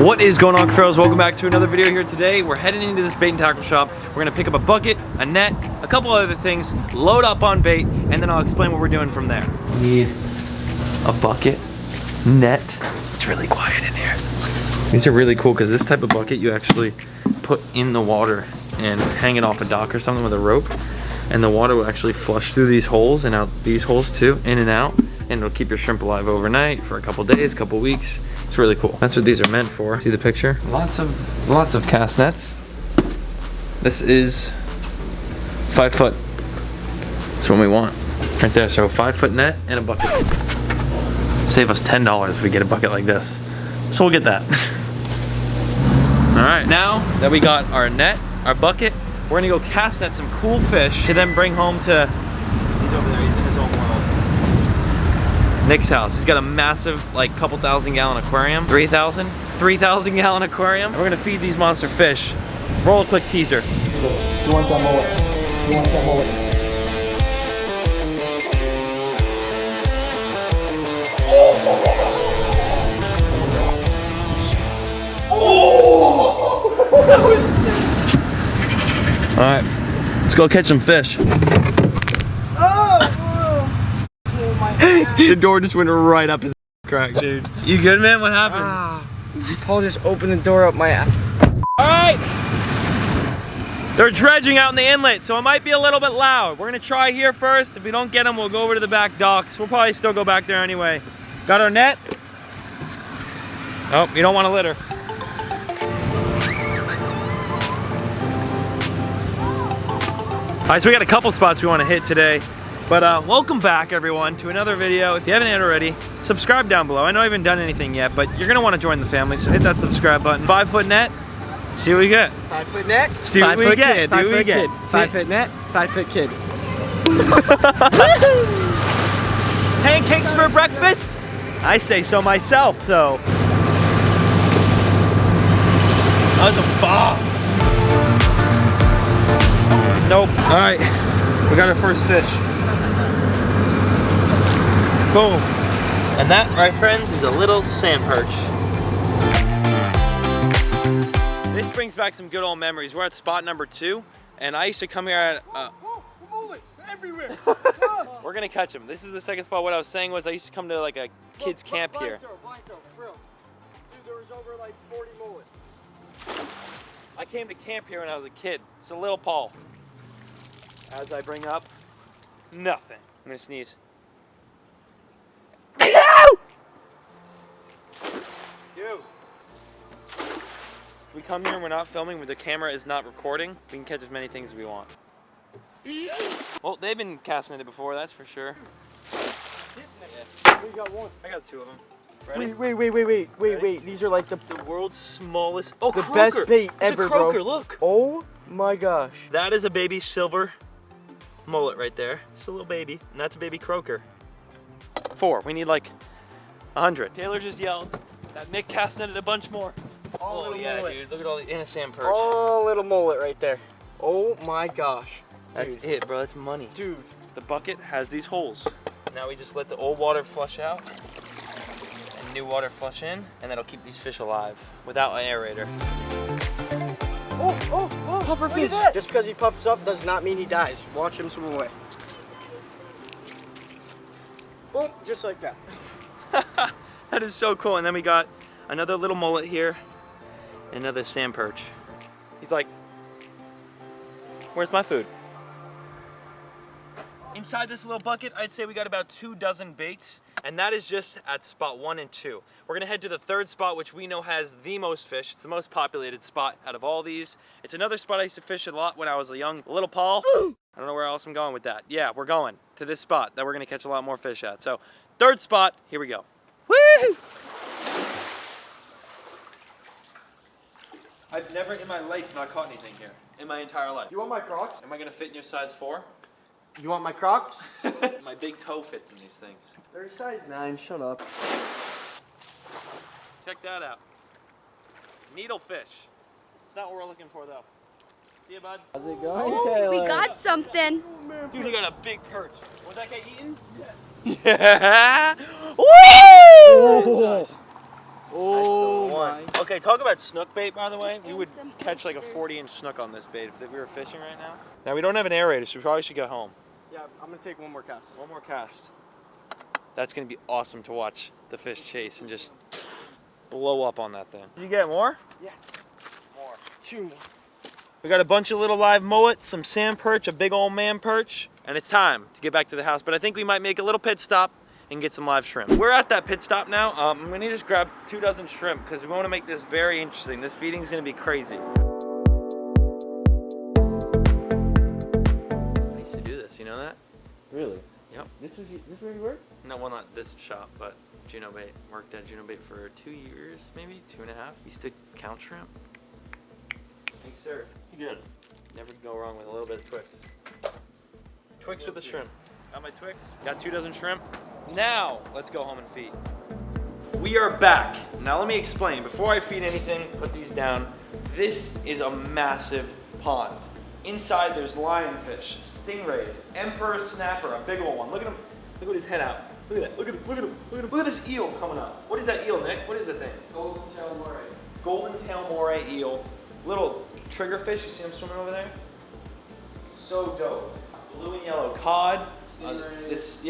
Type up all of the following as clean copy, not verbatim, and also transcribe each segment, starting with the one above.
What is going on, Cuffaros? Welcome back to another video here today. We're heading into this bait and tackle shop. We're gonna pick up a bucket, a net, a couple other things, load up on bait, and then I'll explain what we're doing from there. We need a bucket, net. It's really quiet in here. These are really cool because this type of bucket you actually put in the water and hang it off a dock or something with a rope, and the water will actually flush through these holes and out these holes too, in and out, and it'll keep your shrimp alive overnight for a couple days, couple weeks. It's really cool. That's what these are meant for. See the picture? Lots of cast nets. This is 5 foot. That's what we want right there. So 5 foot net and a bucket. Save us $10 if we get a bucket like this. So we'll get that. All right, now that we got our net, our bucket, we're gonna go cast net some cool fish to then bring home to, he's over there, he's in his own world. Nick's house. He's got a massive, like, couple thousand-gallon aquarium. 3,000-gallon aquarium. And we're gonna feed these monster fish. Roll a quick teaser. You want that mullet? You want that mullet? Oh! That was sick. All right, let's go catch some fish. The door just went right up his crack, dude. You good, man? What happened? Paul just opened the door up my ass. All right. They're dredging out in the inlet, so it might be a little bit loud. We're gonna try here first. If we don't get them, we'll go over to the back docks. We'll probably still go back there anyway. Got our net? Oh, you don't want to litter. All right, so we got a couple spots we want to hit today. But welcome back, everyone, to another video. If you haven't yet already, subscribe down below. I know I haven't done anything yet, but you're gonna want to join the family, so hit that subscribe button. 5 foot net, see what we get. 5 foot net, see what we get. 5 foot kid. 5 foot net, 5 foot kid. Pancakes for breakfast? I say so myself, so. That was a bomb. Nope. All right, we got our first fish. Boom. And that, right, friends, is a little sand perch. This brings back some good old memories. We're at spot number 2, and I used to come here at... everywhere. We're gonna catch them. This is the second spot. What I was saying was I used to come to like a kid's camp here. Dude, there was over like 40 mullets. I came to camp here when I was a kid. It's a little Paul. As I bring up, nothing. I'm gonna sneeze. Dude. If we come here and we're not filming, where the camera is not recording, we can catch as many things as we want. Well, they've been casting it before, that's for sure. Yeah. We got one. I got 2 of them. Ready? Wait. These are like the world's smallest. Oh, the croaker. Best bait it's ever, a croaker, bro. Look. Oh my gosh. That is a baby silver mullet right there. It's a little baby, and that's a baby croaker. 4. We need like 100. Taylor just yelled that Nick cast-netted a bunch more. Oh yeah, mullet. Dude. Look at all the innocent perch. Oh, little mullet right there. Oh my gosh. That's it, bro. That's money. Dude. The bucket has these holes. Now we just let the old water flush out and new water flush in, and that'll keep these fish alive without an aerator. Oh, puffer fish. Just because he puffs up does not mean he dies. Watch him swim away. Boom, just like that. That is so cool. And then we got another little mullet here, another sand perch. He's like, where's my food? Inside this little bucket, I'd say we got about 2 dozen baits, and that is just at spot 1 and 2. We're gonna head to the 3rd spot, which we know has the most fish. It's the most populated spot out of all these. It's another spot I used to fish a lot when I was a young little Paul. I don't know where else I'm going with that. Yeah, we're going to this spot that we're gonna catch a lot more fish at. So 3rd spot, here we go. Woo! I've never in my life not caught anything here, in my entire life. You want my Crocs? Am I gonna fit in your size 4? You want my Crocs? My big toe fits in these things. They're size 9, shut up. Check that out. Needlefish. It's not what we're looking for though. See you, bud. How's it going, Taylor? We got something. Dude, you got a big perch. Was that guy eaten? Yes. Yeah. Woo! Oh. Oh, one. Okay, talk about snook bait, by the way. We would catch like a 40-inch snook on this bait if we were fishing right now. Now, we don't have an aerator, so we probably should go home. Yeah, I'm gonna take one more cast. One more cast. That's gonna be awesome to watch the fish chase and just blow up on that thing. Did you get more? Yeah. More. 2 more. We got a bunch of little live mullets, some sand perch, a big old man perch, and it's time to get back to the house. But I think we might make a little pit stop and get some live shrimp. We're at that pit stop now. I'm gonna just grab 2 dozen shrimp because we wanna make this very interesting. This feeding is gonna be crazy. I used to do this, you know that? Really? Yep. This where you work? No, well, not this shop, but Juno Bait. Worked at Juno Bait for 2 years, maybe 2.5. Used to count shrimp. Thanks, sir. You good. Never go wrong with a little bit of Twix. Twix with the shrimp. Got my Twix. Got 2 dozen shrimp. Now, let's go home and feed. We are back. Now let me explain. Before I feed anything, put these down. This is a massive pond. Inside there's lionfish, stingrays, emperor snapper, a big old one. Look at him. Look at his head out. Look at that. Look at him. Look at him. Look at him. Look at this eel coming up. What is that eel, Nick? What is that thing? Golden tail moray. Golden tail moray eel. Little triggerfish. You see him swimming over there? So dope. Blue and yellow cod. There's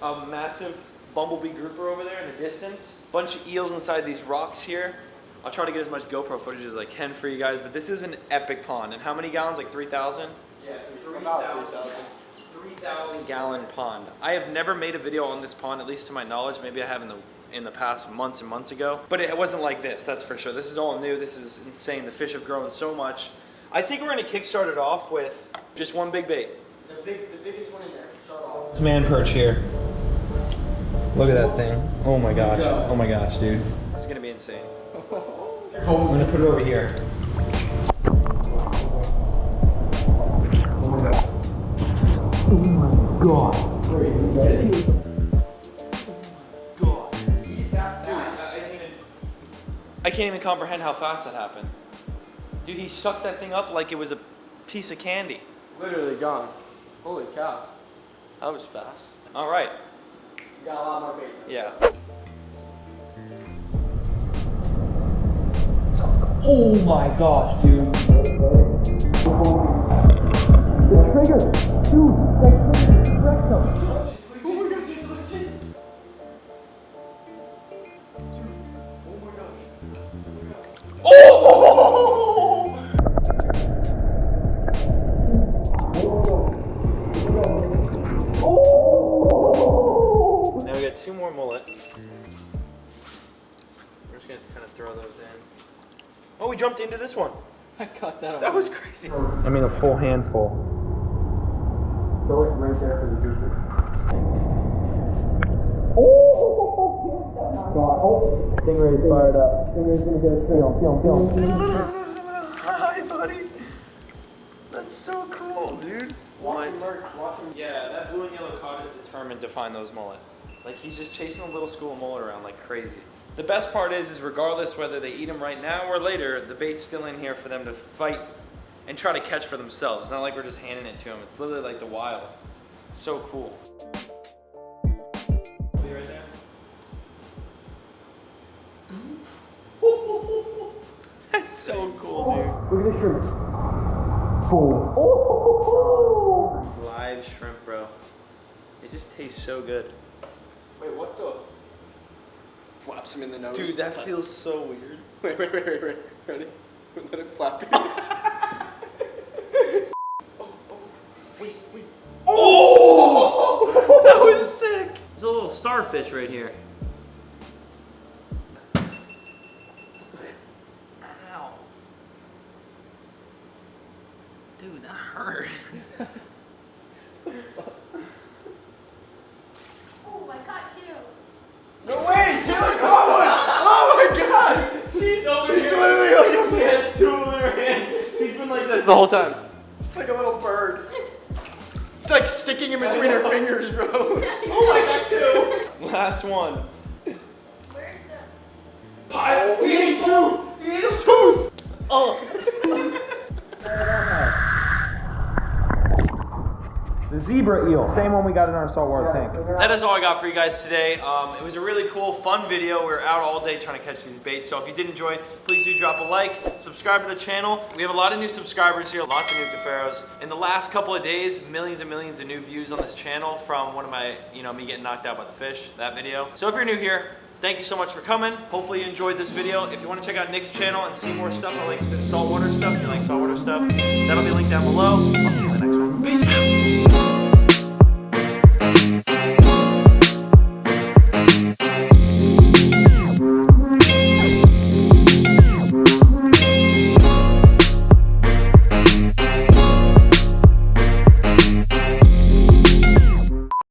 a massive bumblebee grouper over there in the distance. Bunch of eels inside these rocks here. I'll try to get as much GoPro footage as I can for you guys, but this is an epic pond. And how many gallons? Like 3,000? Yeah, 3,000 gallon pond. I have never made a video on this pond, at least to my knowledge. Maybe I have in the past months and months ago, but it wasn't like this, that's for sure. This is all new. This is insane. The fish have grown so much. I think we're gonna kickstart it off with just one big bait. The biggest one in there. Start off. This man perch here. Look at that thing. Oh my gosh. Oh my gosh, dude. It's gonna be insane. I'm gonna put it over here. Oh my god. Are you ready? Oh my god. I can't even comprehend how fast that happened. Dude, he sucked that thing up like it was a piece of candy. Literally gone. Holy cow. That was fast. All right. You got a lot more bait. Yeah. Oh my gosh, dude. The trigger! Dude, that trigger wrecked him. Oh my god, Jesus, look at Jesus. Oh my gosh. Oh! Now we got 2 more mullet. We're just gonna kind of throw those in. Oh, we jumped into this one. I got that on. That was crazy. I mean, a full handful. Throw it right there for the juices. Oh! Stingray's fired up. Stingray's gonna get a Film. Hi, buddy. That's so cool, dude. Watch him work. Watch him. Yeah, that blue and yellow cod is determined to find those mullet. Like, he's just chasing a little school of mullet around like crazy. The best part is regardless whether they eat them right now or later, the bait's still in here for them to fight and try to catch for themselves. It's not like we're just handing it to them. It's literally like the wild. It's so cool. Be right there. That's so cool, dude. Look at this shrimp. Boom. Oh. Live shrimp, bro. It just tastes so good. Wait, what the? Flaps him in the nose. Dude, that feels so weird. Wait. Ready? Let it flap you. Wait. Oh! That was sick. There's a little starfish right here. Ow. Dude, that hurt. Oh, I got you. No way, Taylor, come on! Oh my god! She's over She's here. literally like She has 2 in her hand. She's been like this the whole time. like a little bird. It's like sticking in between her fingers, bro. Oh, I got 2. Last one. Where's the... Pile. He ate 2. He ate a tooth. Oh. The Z zebra eel, same one we got in our saltwater tank. That is all I got for you guys today. It was a really cool, fun video. We were out all day trying to catch these baits. So if you did enjoy, please do drop a like, subscribe to the channel. We have a lot of new subscribers here, lots of new Cuffaros. In the last couple of days, millions and millions of new views on this channel from one of my, me getting knocked out by the fish, that video. So if you're new here, thank you so much for coming. Hopefully you enjoyed this video. If you want to check out Nick's channel and see more stuff, I like this saltwater stuff. If you like saltwater stuff, that'll be linked down below. I'll see you in the next one. Peace out.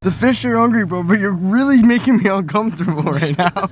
The fish are hungry, bro, but you're really making me uncomfortable right now.